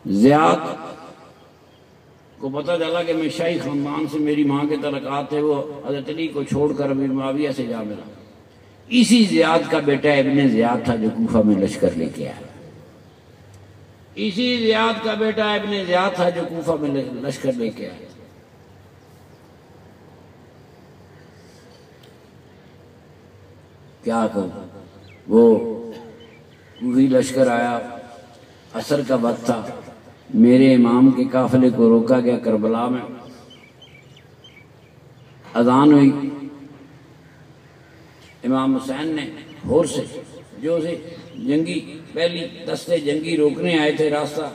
Ziyad को पता चला कि मैं शाही ख़ानदान से मेरी माँ के तलक़ात थे, वो हज़रत अली को छोड़कर अमीर मुआविया से जा मिला। इसी ज़ियाद का बेटा इब्ने ज़ियाद था जो कूफा में लश्कर लेके आया। इसी ज़ियाद का बेटा इब्ने ज़ियाद था जो कूफा में लश्कर लेके आया। क्या करूं, वो कूफी लश्कर आया, असर का वक्त था, मेरे इमाम के काफिले को रोका गया करबला में। अजान हुई, इमाम हुसैन ने होर से जो से जंगी पहली दस्ते जंगी रोकने आए थे रास्ता,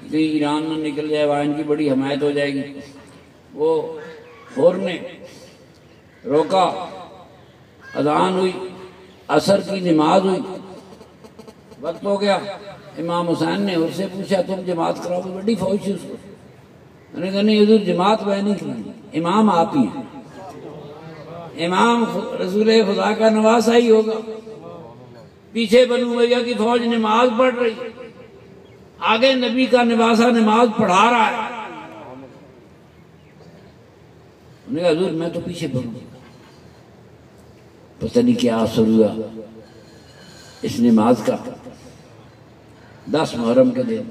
कहीं ईरान न निकल जाए, वहाँ इनकी बड़ी हमायत हो जाएगी, वो होर ने रोका। अजान हुई, असर की नमाज हुई, वक्त हो गया। इमाम हुसैन ने उससे पूछा तुम जमात कराओगे? बड़ी फौज थी उसको। मैंने कहा नहीं हुजूर, जमात वह नहीं करानी, इमाम आप ही हैं। इमाम रसूल खुदा का नवासा ही होगा। पीछे बनु उमैया की फौज नमाज पढ़ रही, आगे नबी का नवासा नमाज पढ़ा रहा है। उन्होंने कहा हुजूर मैं तो पीछे पढ़ूंगा। पता नहीं क्या असर हुआ इस नमाज का। 10 मुहर्रम के दिन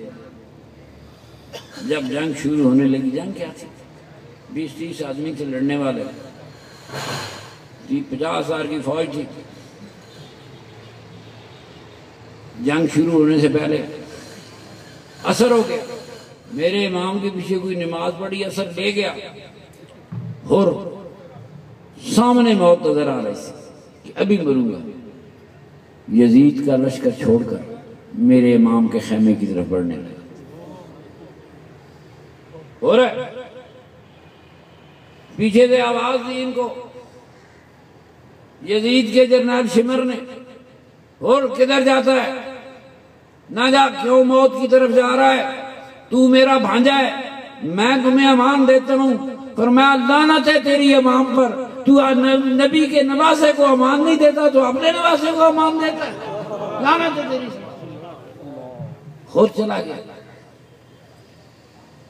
जब जंग शुरू होने लगी, जंग क्या थी, 20-30 आदमी थे लड़ने वाले, 50,000 की फौज थी। जंग शुरू होने से पहले असर हो गया, मेरे इमाम के पीछे कोई नमाज पढ़ी, असर ले गया और सामने मौत नजर आ रही थी कि अभी मरूंगा। यजीद का लश्कर छोड़कर मेरे इमाम के खेमे की तरफ बढ़ने लगा। हो रहा है, पीछे से आवाज दी इनको यजीद के जरनैल शिमर ने, और किधर जाता है, ना जा, क्यों मौत की तरफ जा रहा है, तू मेरा भांजा है, मैं तुम्हें अमान देता हूं, पर मैं लानत है तेरी इमाम पर, तू नबी के नवासे को अमान नहीं देता तो अपने नवासे को अमान देता है, लानत है तेरी। खुद चला गया,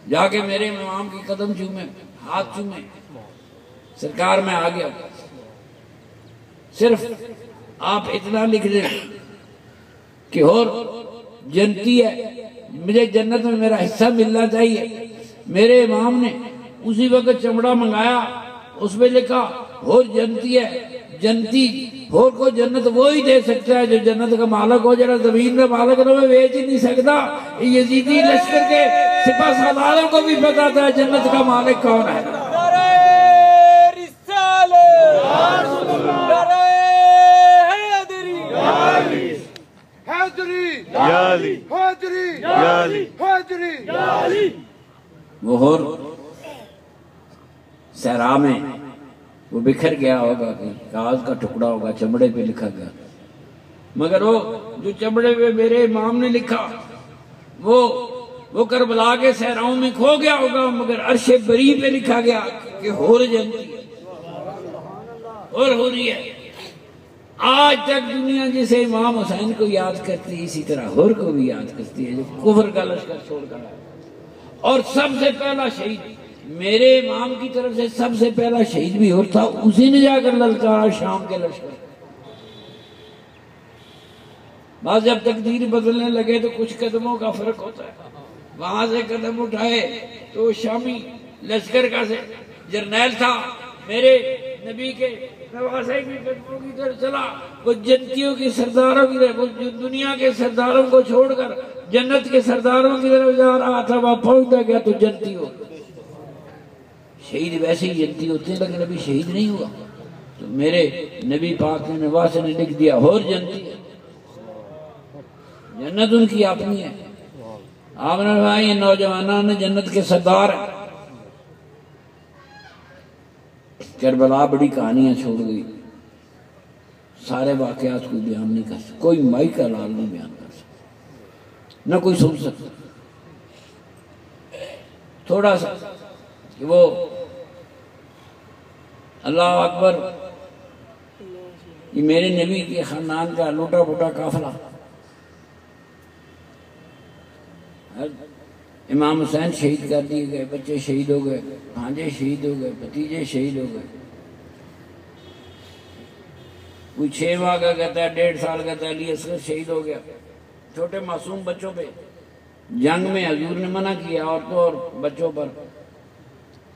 जाके मेरे इमाम की कदम चूमे, हाथ चूमे, सरकार में आ गया। सिर्फ आप इतना लिख दें कि और जन्नती है, मुझे जन्नत में मेरा हिस्सा मिलना चाहिए। मेरे इमाम ने उसी वक्त चमड़ा मंगाया, उसमें लिखा और जन्नती है, जन्नती होर को जन्नत वो ही दे सकता है जो जन्नत का मालिक हो। जरा जमीन का मालिक हो, बेच ही नहीं सकता। यजीदी लश्कर के सिपा सालारों को भी पता था जन्नत का मालिक कौन है। वो होर सहरा में वो बिखर गया होगा, कागज का टुकड़ा होगा, चमड़े पे लिखा गया, मगर वो जो चमड़े पे मेरे इमाम ने लिखा वो करबला के सहराओं में खो गया होगा, मगर अर्शे बरी पे लिखा गया कि होर जन्नती है और हो रही है। आज तक दुनिया जिसे इमाम हुसैन को याद करती है, इसी तरह होर को भी याद करती है जो कुफर का लश्कर छोड़कर आया। और सबसे पहला शहीद मेरे इमाम की तरफ से, सबसे पहला शहीद भी और था, उसी ने जाकर ललकारा शाम के लश्कर। बस जब तकदीर बदलने लगे तो कुछ कदमों का फर्क होता है। वहां से कदम उठाए तो शामी लश्कर का से जर्नैल था, मेरे नबी के नवासे की कदमों की तरफ चला। कुछ जन्नतियों के सरदारों की तरफ, कुछ दुनिया के सरदारों को छोड़कर जन्नत के सरदारों की तरफ जा रहा था। वहां पहुंचता गया तो जन्नती हो। शहीद वैसे ही जन्नती होते हैं, लेकिन अभी शहीद नहीं हुआ। तो मेरे नबी पाक ने नवासे ने लिख दिया और जन्नती है, जन्नत उनकी अपनी है। आपने कहा ये नौजवानों ने जन्नत के सरदार है। करबला बड़ी कहानियां छोड़ गई, सारे वाकयात कोई बयान नहीं कर सकता, कोई माई का लाल नहीं बयान कर सकता, न कोई सुन सकता। थोड़ा सा कि वो अल्लाह अकबर, ये मेरे नबी के खानदान का लूटा फूटा काफिला इमाम हुसैन शहीद कर दिए गए, बच्चे शहीद हो गए, भांजे शहीद हो गए, भतीजे शहीद हो गए। कोई 6 माह का कहता है, 1.5 साल का अली असगर शहीद हो गया। छोटे मासूम बच्चों पे जंग में हजूर ने मना किया औरतों और बच्चों पर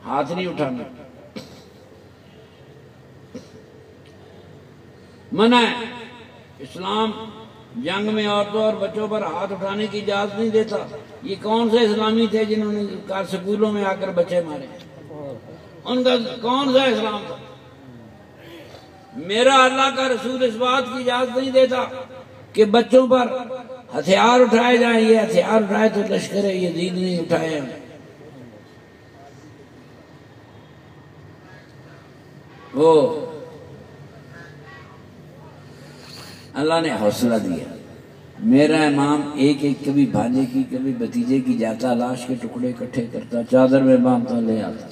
हाथ नहीं उठाना, मना है। इस्लाम जंग में औरतों और बच्चों पर हाथ उठाने की इजाजत नहीं देता। ये कौन से इस्लामी थे जिन्होंने स्कूलों में आकर बच्चे मारे? उनका कौन सा इस्लाम था? मेरा अल्लाह का रसूल इस बात की इजाजत नहीं देता कि बच्चों पर हथियार उठाए जाएं। ये हथियार उठाए तो लश्कर यजीद नहीं उठाए हैं। वो अल्लाह ने हौसला दिया। मेरा इमाम एक एक कभी भांजे की कभी भतीजे की जाता, लाश के टुकड़े इकट्ठे करता, चादर में बांधता, ले आता।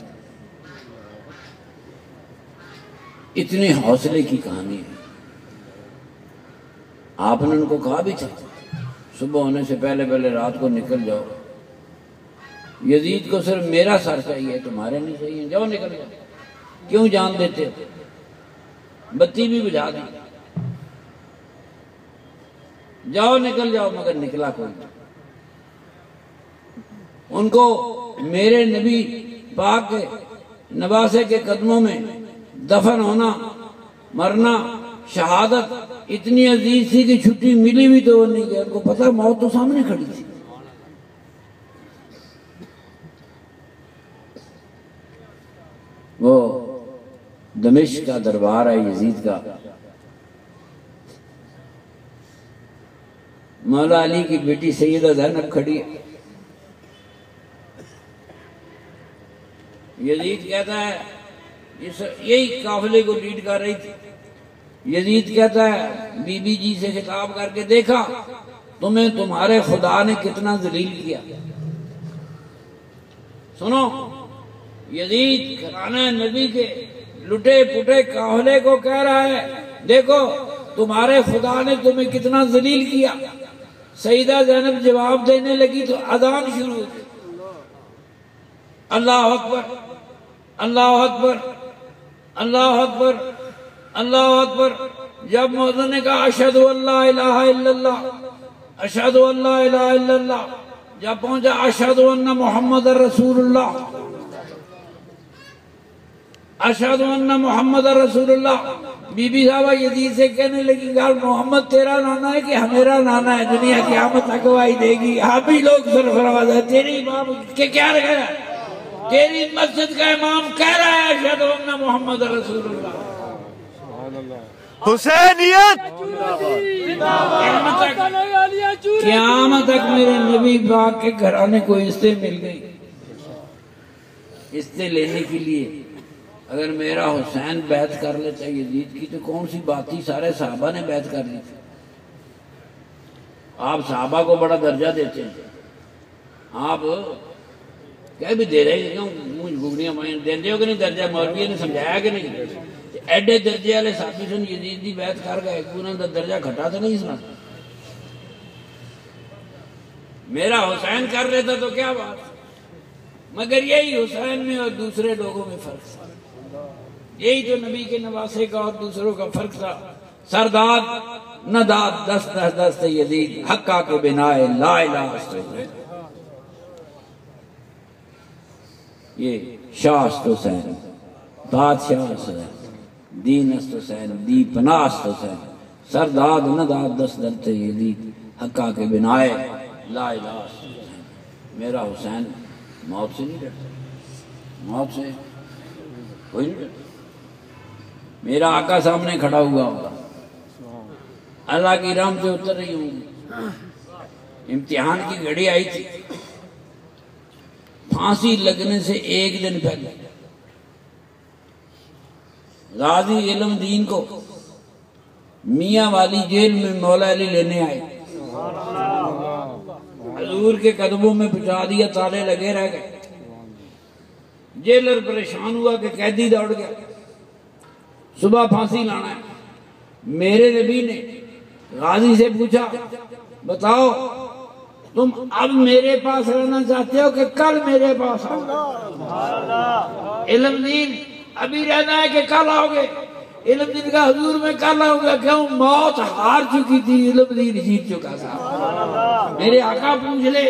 इतने हौसले की कहानी है। आपने उनको कहा भी था सुबह होने से पहले पहले रात को निकल जाओ, यजीद को सिर्फ मेरा सर चाहिए, तुम्हारे नहीं चाहिए, जाओ निकल जाओ। क्यों जान देते हो? बत्ती भी बुझा दी, जाओ निकल जाओ, मगर निकला कोई। उनको मेरे नबी पाक के नवासे के कदमों में दफन होना, मरना, शहादत इतनी अजीज थी कि छुट्टी मिली भी तो वो नहीं गया। उनको पता मौत तो सामने खड़ी थी। वो दमिश्क का दरबार है यजीद का, मौला अली की बेटी सैयदा ज़ैनब खड़ी है। यजीद कहता है, यही काफिले को लीड कर रही थी। यजीद कहता है बीबी जी से खिताब करके, देखा तुम्हें तुम्हारे खुदा ने कितना जलील किया। सुनो, यजीद घराने नबी के लुटे पुटे काफिले को कह रहा है, देखो तुम्हारे खुदा ने तुम्हें कितना जलील किया। सईदा ज़ैनब जवाब देने लगी तो अजान शुरू हो गई। अल्लाह अकबर, अल्लाह अकबर, अल्लाह अकबर, अल्लाह अकबर। जब मौज़िन ने कहा अशहदु अल्ला इलाहा इल्लल्लाह, अशहदु अल्ला इलाहा इल्लल्लाह, जब पहुंचा अशहदु अन्ना मुहम्मद रसूलुल्लाह, अशहदु अन्ना मुहम्मद रसूलुल्लाह, बीबी साहबा यजीद से कहने लगी, यार मोहम्मद तेरा नाना है कि हमेरा नाना है? दुनिया की क़यामत तक गवाही देगी। आप ही लोग सरफराज है। तेरी इमाम के क्या रखा? तेरी मस्जिद का इमाम कह रहा है अशहदु अन्ना मुहम्मद रसूलुल्लाह। हुसैनियत क़यामत तक मेरे नबी पाक के घराने को इज्जतें मिल गई। इज्जतें लेने के लिए अगर मेरा हुसैन बैत कर लेता यजीद की तो कौन सी बात थी? सारे साहबा ने बैत कर ली थी। आप साहबा को बड़ा दर्जा देते हैं, आप कह भी दे रहे क्यों? मुझ घुगनियां देते हो कि नहीं दर्जा? मौलवी ने समझाया कि नहीं? एडे दर्जे वाले साथी सुन यजीद की बैत कर गए, उन्होंने दर्जा घटा तो नहीं सुना। मेरा हुसैन कर लेता तो क्या बात, मगर यही हुसैन में और दूसरे लोगों में फर्क था। यही तो नबी के नवासे का और दूसरों का फर्क था। सरदाद न दाद दस्त दस्त यजीद हक्का के बिनाए ला इलाहा इल्लल्लाह। ये शास्त हुसैन, बादशाह हुसैन, दीनस्त हुसैन, दी पनास्त हुसैन, सरदाद न दाद दस्त दस्त यजीद हक्का के बिनाए ला इलाहा इल्लल्लाह। मेरा हुसैन मौत से नहीं डरता, मौत से कोई नहीं डरता। मेरा आका सामने खड़ा हुआ होगा, अल्लाह की रहमतें उतर रही होंगी। इम्तिहान की घड़ी आई थी, फांसी लगने से एक दिन पहले गाजी इल्म दीन को मियां वाली जेल में मौला अली लेने आए। हजूर के कदमों में पहुंचा दिया, ताले लगे रह गए। जेलर परेशान हुआ कि कैदी दौड़ गया, सुबह फांसी लाना है। मेरे नबी ने गाजी से पूछा, बताओ तुम अब मेरे पास रहना चाहते हो कि कल मेरे पास आओ? इल्म दीन अभी रहना है कि कल आओगे? इल्म दीन का हुजूर में कल आऊंगा। क्यों? मौत हार चुकी थी, इल्म दीन जीत चुका था। मेरे आका पूछ ले,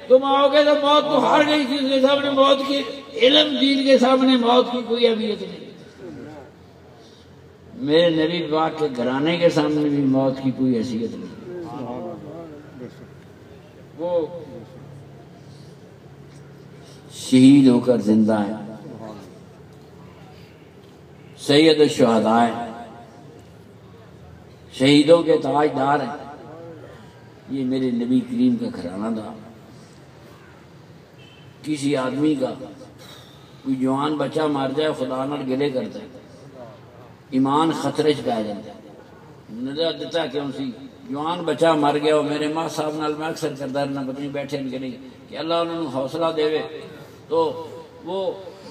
तुम आओगे तो मौत तो हार गई थी, उसके सामने मौत की, इल्म दीन के सामने मौत की कोई अहमियत नहीं। मेरे नबी पाक के घराने के सामने भी मौत की कोई हैसियत नहीं। वो शहीद होकर जिंदा है, सैयद शुहदा है, शहीदों के ताजदार हैं। ये मेरे नबी करीम का घराना था। किसी आदमी का कोई जवान बच्चा मर जाए, खुदा नाल गिले करता है, ईमान खतरे च पै जाता है। नजर दिता क्यों सी जवान बच्चा मर गया हो। मेरे मां साहब नाल मैं अक्सर करता रहना, पता नहीं बैठे कि नहीं, कि अल्लाह उन्होंने हौसला देवे। तो वो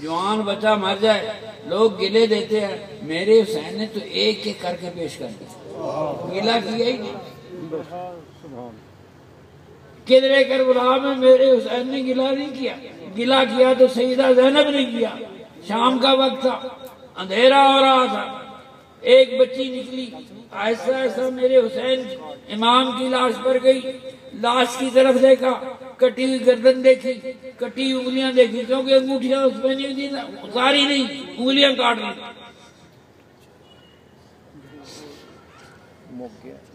जवान बच्चा मर जाए, लोग गिले देते हैं। मेरे हुसैन ने तो एक एक करके पेश कर दिया, गिला किया ही नहीं। किधरे करबला में मेरे हुसैन ने गिला नहीं किया। गिला किया तो सईदा ज़ैनब ने किया। शाम का वक्त था, अंधेरा हो रहा था, एक बच्ची निकली, ऐसा ऐसा मेरे हुसैन इमाम की लाश पर गई। लाश की तरफ देखा, कटी हुई गर्दन देखी, कटी उंगलियां देखी, क्योंकि अंगूठियां उस पर नहीं थी, उतारी नहीं, उंगलियां काट ली।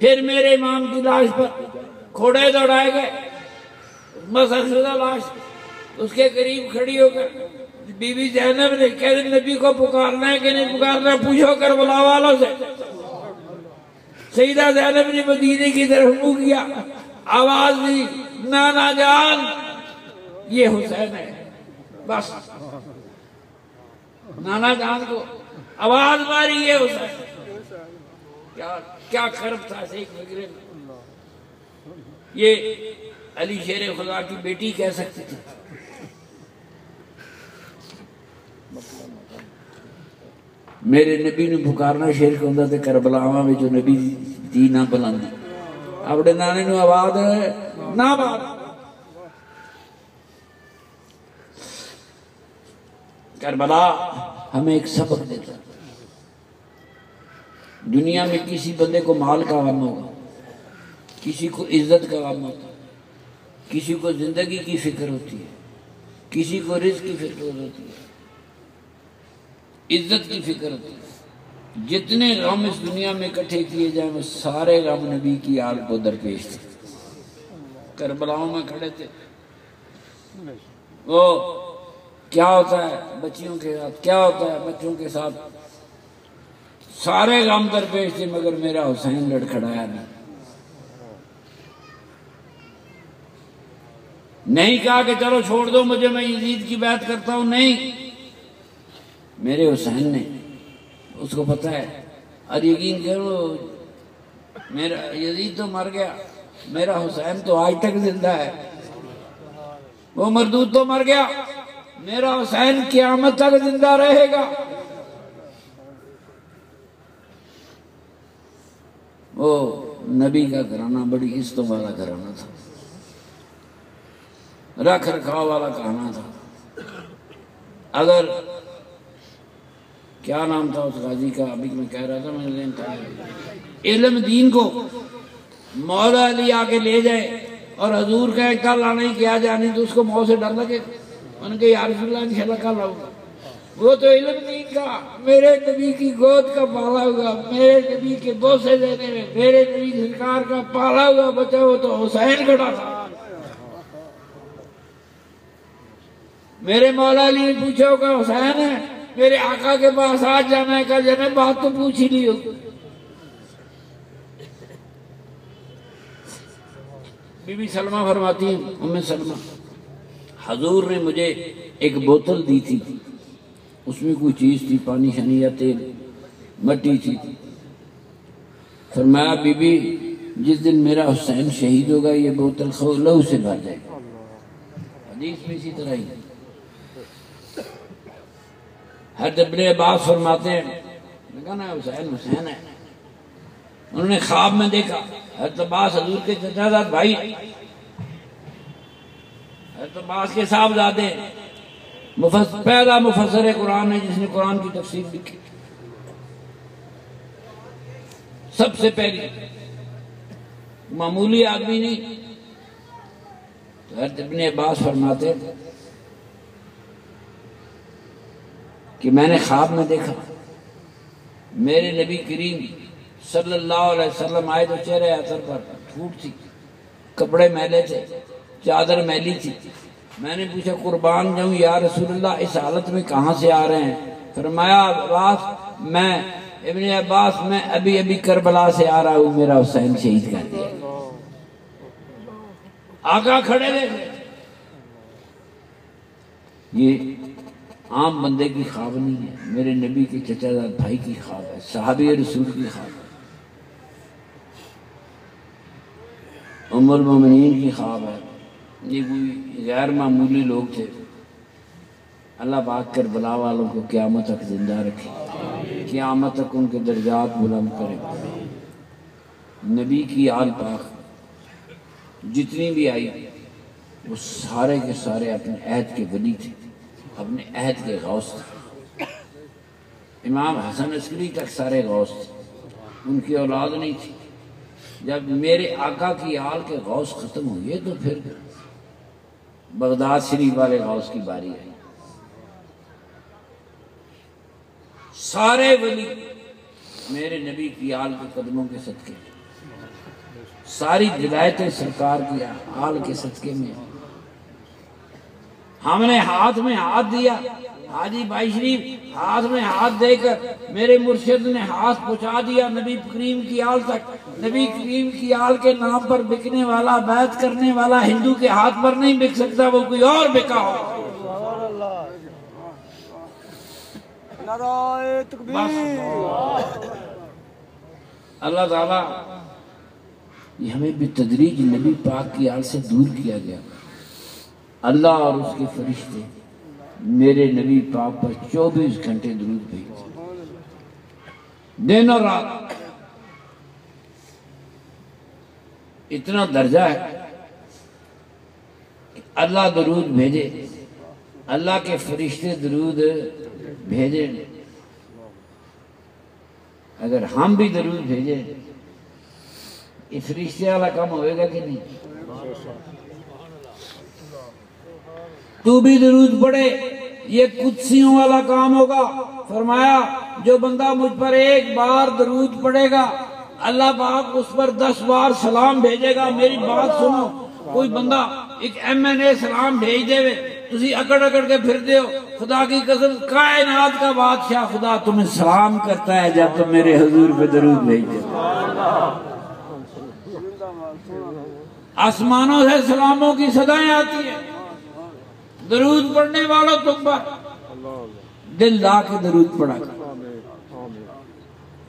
फिर मेरे इमाम की लाश पर घोड़े दौड़ाए गए। मसलशुदा लाश उसके करीब खड़ी होकर बीबी ज़ैनब ने कह रही, नबी को पुकारना है कि नहीं पुकारना, पूछो करबला वालों से। सईदा ज़ैनब ने मदीने की तरफ मुंह किया, आवाज दी, नाना जान ये हुसैन है। बस नाना जान को आवाज मारी, ये हुसैन। क्या क्या खर्ब था शेख वगैरह में। ये अली शेर खुदा की बेटी कह सकती थी। मेरे नबी ने पुकारना शेर को होंदा ते करबलावां विच नबी दी ना बुलांदी, अपने नाने नूं आवाज ना मार। करबला हमें एक सबक देता। दुनिया में किसी बंदे को माल का गम होगा, किसी को इज्जत का गम होता है, किसी को जिंदगी की फिक्र होती है, किसी को रिज़्क़ की फिक्र होती है, इज्जत की फिक्र होती है। जितने गम इस दुनिया में इकट्ठे किए जाए, वो सारे गम नबी की आल को दरपेश थे। करबलाओं में खड़े थे। वो क्या होता है बच्चियों के साथ, क्या होता है बच्चों के साथ, सारे गम दरपेश थे, मगर मेरा हुसैन लड़खड़ाया नहीं कहा कि चलो छोड़ दो मुझे, मैं यजीद की बात करता हूं। नहीं, मेरे हुसैन ने, उसको पता है, और यकीन करो मेरा यजीद तो मर गया, मेरा हुसैन तो आज तक जिंदा है। वो मरदूद तो मर गया, मेरा हुसैन क़यामत तक जिंदा रहेगा। वो नबी का घराना बड़ी इज्जतों वाला घराना था, रख रखाव वाला घराना था। अगर क्या नाम था उस गाजी का, अभी मैं कह रहा था, मैंने था, इल्म दीन को मौला अली आके ले जाए और हजूर कहे कल आना ही क्या जाने, तो उसको मौत से डर लगे। उनके यार इंशाल्लाह कल आऊंगा। वो तो इल्म दीन का मेरे नबी की गोद का पाला हुआ, मेरे नबी के बोसे देने में मेरे नबी सरकार का पाला हुआ बच्चा, वो तो हुसैन खड़ा था। मेरे मौला अली ने पूछा होगा हुसैन है, मेरे आका के पास आज जाना है, कल जाना है, बात तो पूछ ही ली होगी। बीबी सलमा फरमाती है, उम्मे सलमा, हजूर ने मुझे एक बोतल दी थी, उसमें कोई चीज थी, पानी शनी या तेल, मट्टी थी। फरमाया बीबी जिस दिन मेरा हुसैन शहीद होगा, ये बोतल लहू से भर जाएगा। हदीस में इसी तरह ही हर इब्ने अब्बास फरमाते हैं, देखा ना हुसैन हुसैन है। उन्होंने ख्वाब में देखा, हर अब्बास हजूर के चचाजाद भाई, तो अब्बास के साहबजादे पहला मुफस्सिर कुरान है जिसने कुरान की तफसीर लिखी, सबसे पहली, मामूली आदमी नहीं। तो हज़रत इब्ने अब्बास फरमाते कि मैंने ख्वाब में देखा मेरे नबी करीम सल्लल्लाहु अलैहि वसल्लम आए तो चेहरे अतर पर फूट थी, कपड़े मैले थे, चादर मैली थी। मैंने पूछा कुर्बान जाऊं या रसूलुल्लाह, इस हालत में कहाँ से आ रहे हैं? फरमाया अब्बास, मैं इब्ने अब्बास मैं अभी अभी करबला से आ रहा हूँ, मेरा हुसैन शहीद कर दिया। आका खड़े देख रहे। ये आम बंदे की ख्वाब नहीं है, मेरे नबी के चचाजाद भाई की ख्वाब है, सहाबी रसूल की ख्वाब है, उम्मुल मोमिनीन की ख्वाब है। ये कोई गैर मामूली लोग थे। अल्लाह पाक करबला वालों को क़यामत तक जिंदा रखे, क़यामत तक उनके दर्जात बुलंद करे। नबी की आल पाक जितनी भी आई वो सारे के सारे अपने अहद के वली थे, अपने अहद के गौस थे। इमाम हसन अस्करी तक सारे गौस थे, उनकी औलाद नहीं थी। जब मेरे आका की आल के गौस खत्म हुए तो फिर बगदाद शरीफ वाले गौस की बारी आई। सारे वली मेरे नबी की आल के कदमों के सदके, सारी विलायतें सरकार की आल के सदके में। हमने हाथ में हाथ दिया, हाजी भाई शरीफ हाथ में हाथ देकर मेरे मुर्शिद ने हाथ पहुंचा दिया नबी करीम की आल तक। नबी करीम की आल के नाम पर बिकने वाला, बैत करने वाला हिंदू के हाथ पर नहीं बिक सकता, वो कोई और बिका हो। अल्लाह ताला ये हमें बेतदरीज नबी पाक की आल से दूर किया गया। अल्लाह और उसके फरिश्ते मेरे नबी पाक पर 24 घंटे दरूद भेजते, दिन और रात। इतना दर्जा है कि अल्लाह दरूद भेजे, अल्लाह के फरिश्ते दरूद भेजे। अगर हम भी दरूद भेजे, ये फरिश्ते वाला काम होएगा कि नहीं? तू भी दरूद पढ़े, ये कुदसियों वाला काम होगा। फरमाया जो बंदा मुझ पर एक बार दरूद पढ़ेगा, अल्लाह पाक उस पर 10 बार सलाम भेजेगा। मेरी बात सुनो, कोई बंदा एक MNA सलाम भेज देवे, तुसी अकड़ अकड़ के फिरते हो। खुदा की कसम, कायनात का बादशाह खुदा तुम्हें सलाम करता है जब तुम मेरे हुजूर पे दरूद भेजते हो। आसमानों से सलामों की सदाएं आती है। दरूद पढ़ने वालों तुम पर दिल ला के दरूद पढ़ा,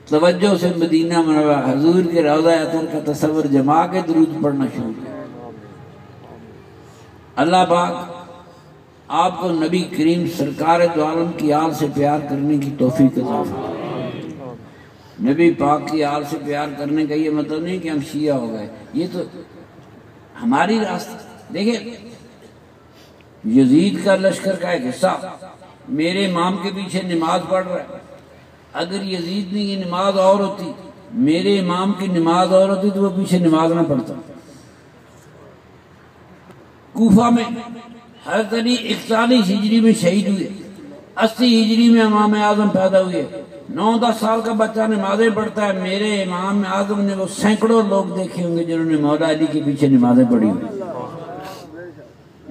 तवज्जो से मदीना मनवा हुजूर के रौज़ा अतर का तस्वर जमा के दरूद पढ़ना शुरू किया। अल्लाह पाक आपको नबी करीम सरकार दो आलम की आल से प्यार करने की तौफीक अता फरमाए। नबी पाक की आल से प्यार करने का ये मतलब नहीं कि हम शिया हो गए, ये तो हमारी रास्ता। देखिए यजीद का लश्कर का एक हिस्सा मेरे इमाम के पीछे नमाज पढ़ रहा है। अगर यजीद ने ये नमाज और होती, मेरे इमाम की नमाज और होती, तो वो पीछे नमाज ना पढ़ता। कूफा में हज़रत अली 41 हिजरी में शहीद हुए, 80 हिजरी में इमाम आजम पैदा हुए। 9-10 साल का बच्चा नमाजें पढ़ता है। मेरे इमाम आजम ने वो सैकड़ों लोग देखे होंगे जिन्होंने मौला अली के पीछे नमाजें पढ़ी हुई।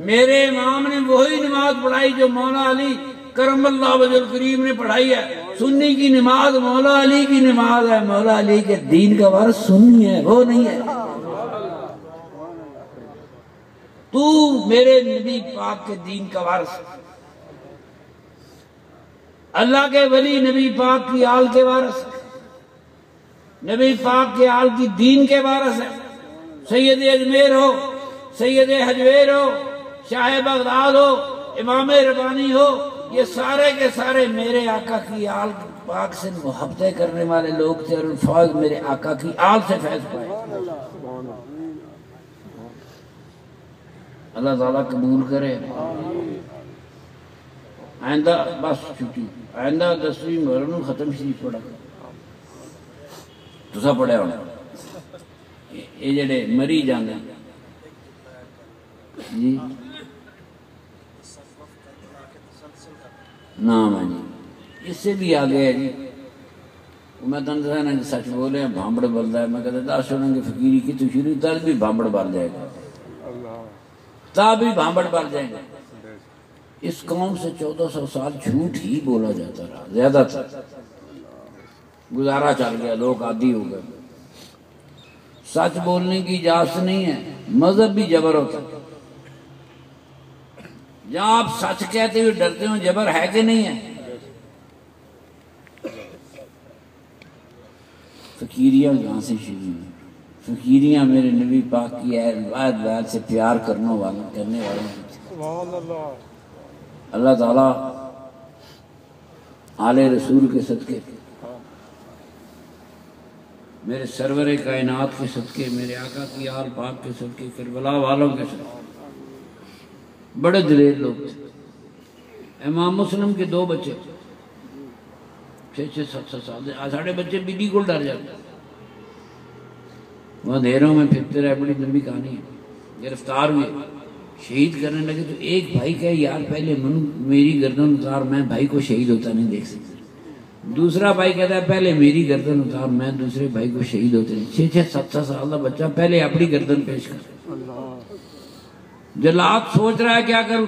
मेरे इमाम ने वही नमाज पढ़ाई जो मौला अली करमल्लाहु वजहुल करीम ने पढ़ाई है। सुन्नी की नमाज मौला अली की नमाज है। मौला अली के दीन का वारिस सुन्नी है, वो नहीं है। तू मेरे नबी पाक के दीन का वारिस, अल्लाह के वली नबी पाक की आल के वारिस, नबी पाक के आल की दीन के वारिस है। सैयद अजमेर हो, सैयद हजवेर हो, शाह बगदाद हो, इमाम रबानी हो, ये सारे के सारे मेरे आका की आल पाक से मोहब्बतें करने वाले लोग थे और फौज मेरे आका की आल से फैज पाए। अल्लाह ताला कबूल करे। आइंदा बस छुट्टी, आइंदा 10वीं मुहर्रम खत्म शरीफ पढ़ा तुसा पढ़िया होना। ये जेडे मरी जाते जी नाम है जी, इससे भी आगे है जी। मैं तुम दसा सच बोले भांबड़ बलदा है। मैं कहते 10 सुनेंगे फकीरी की तो शुरू तब भी भांबड़ भर जाएगा, तब भी भांबड़ भर जाएगा। इस कौम से 1400 साल झूठ ही बोला जाता रहा, ज्यादातर गुजारा चल गया, लोग आदी हो गए। सच बोलने की इजाजत नहीं है, मजहब भी जबर होता है। जहां आप सच कहते हुए डरते हो, जबर है कि नहीं है? फकीरियां कहां से शुरू हुई? फकीरियां मेरे नबी पाक की वाद से प्यार करने वालों की थी। अल्लाह ताला आले रसूल के सदके, मेरे सरवरे कायनात के सदके, मेरे आका की आल पाक के सदके, करबला वालों के सदके बड़े दिलेर लोग थे। इमाम मुस्लिम के 2 बच्चे 6-7 साल, साढ़े बच्चे बीबी को डर जाते, वह अंधेरों में फिरते रहे। बड़ी लंबी कहानी है। गिरफ्तार हुए, शहीद करने लगे तो एक भाई कहे यार पहले मेरी गर्दन उतार, मैं भाई को शहीद होता नहीं देख सकता। दूसरा भाई कहता है पहले मेरी गर्दन उतार, मैं दूसरे भाई को शहीद होते नहीं। 6-7 साल का बच्चा पहले अपनी गर्दन पेश कर। जल्लाद सोच रहा है क्या करूं।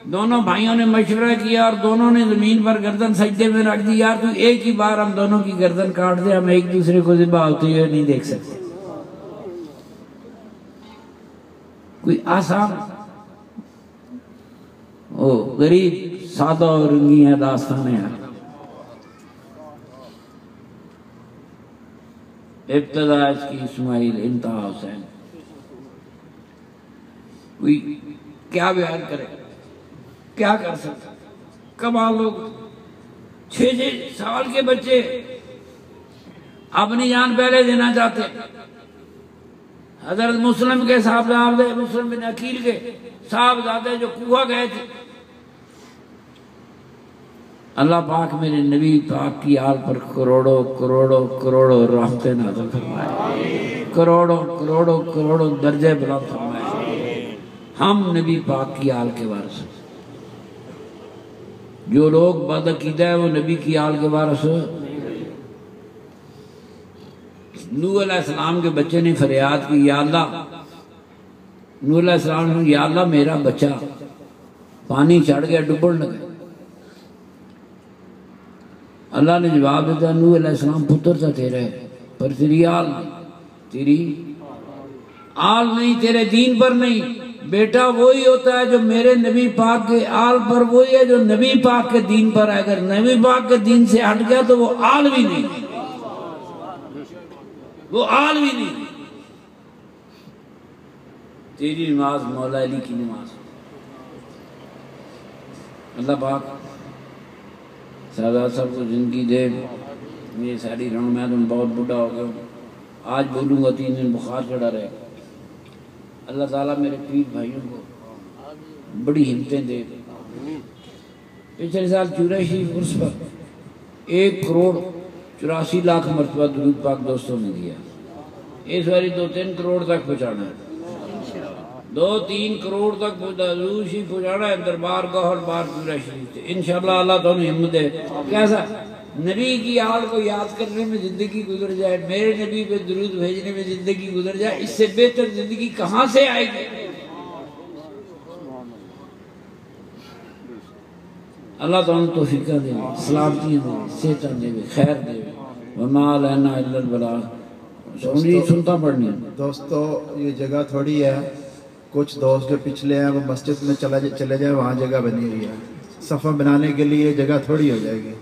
दोनों भाइयों ने मशवरा किया और दोनों ने जमीन पर गर्दन सजदे में रख दी। यार तू एक ही बार हम दोनों की गर्दन काट दे, हम एक दूसरे को ज़िबा होते हुए नहीं देख सकते। कोई आसान ओ गरीब सादा और रंगी है दास्तान है। इब्तदा इसकी इस्माइल, इंतहा हुसैन। कोई क्या बयान करे, क्या कर सकता। कमाल लोग 6-6 साल के बच्चे अपनी जान पहले देना चाहते। हजरत मुस्लिम के साहबजादे, मुस्लिम बिन अकील के साहबजादे जो कुआ गए थे, अल्लाह पाक मेरे नबी पाक की आल पर करोड़ों करोड़ों करोड़ों रहमतें नाज़िल फरमाए, करोड़ों करोड़ों करोड़ों दर्जे बुलंद फरमाए। हम नबी पाक की आल के वारिस। जो लोग बदअकीदा है वो नबी की आल के वारिस। नूह अलैहिस्सलाम के बच्चे ने फरियाद की, या अल्लाह, नूह अलैहिस्सलाम ने, या अल्लाह मेरा बच्चा पानी चढ़ गया, डूबने लगा। अल्लाह ने जवाब दिया, नूह अलैहिस्सलाम पुत्र था तेरे, पर तेरी आल नहीं, तेरे दीन पर नहीं। बेटा वही होता है जो मेरे नबी पाक के आल पर, वही है जो नबी पाक के दीन पर है। अगर नबी पाक के दीन से हट गया तो वो आल भी नहीं, वो आल भी नहीं। तेरी नमाज मौला अली की नमाज। अल्लाह पाक साहब को जिंदगी दे। मेरी सारी रण, मैं तो बहुत बुढ़ा हो गया, आज बोलूँगा 3 दिन बुखार चढ़ा रहेगा। अल्लाह ताला मेरे पीर भाइयों को बड़ी हिम्मतें दे। पिछले साल चूरा शरीफ उर्स पर 1,84,00,000 मरतबा दुरूद पाक दोस्तों ने दिया। इस बारी 2-3 करोड़ तक पहुँचाना है, 2-3 करोड़ तक दुरूद शरीफ पहुँचाना है। दरबार गौहर बार चूरा शरीफ से इंशाअल्लाह अल्लाह तो हिम्मत दे। कैसा नबी की आल को याद करने में जिंदगी गुजर जाए, मेरे नबी पे दुरूद भेजने में जिंदगी गुजर जाए, इससे बेहतर जिंदगी कहां से आएगी। अल्लाह तो तौफीक दे, सलामती दे, सेहत दे, खैर दे। वमा लना इल्लल बलाग। सुनता पढ़नी दोस्तों, ये जगह थोड़ी है, कुछ दोस्त जो पिछले हैं वो मस्जिद में चले जाए, वहाँ जगह बनी हुई है। सफ़ा बनाने के लिए जगह थोड़ी हो जाएगी।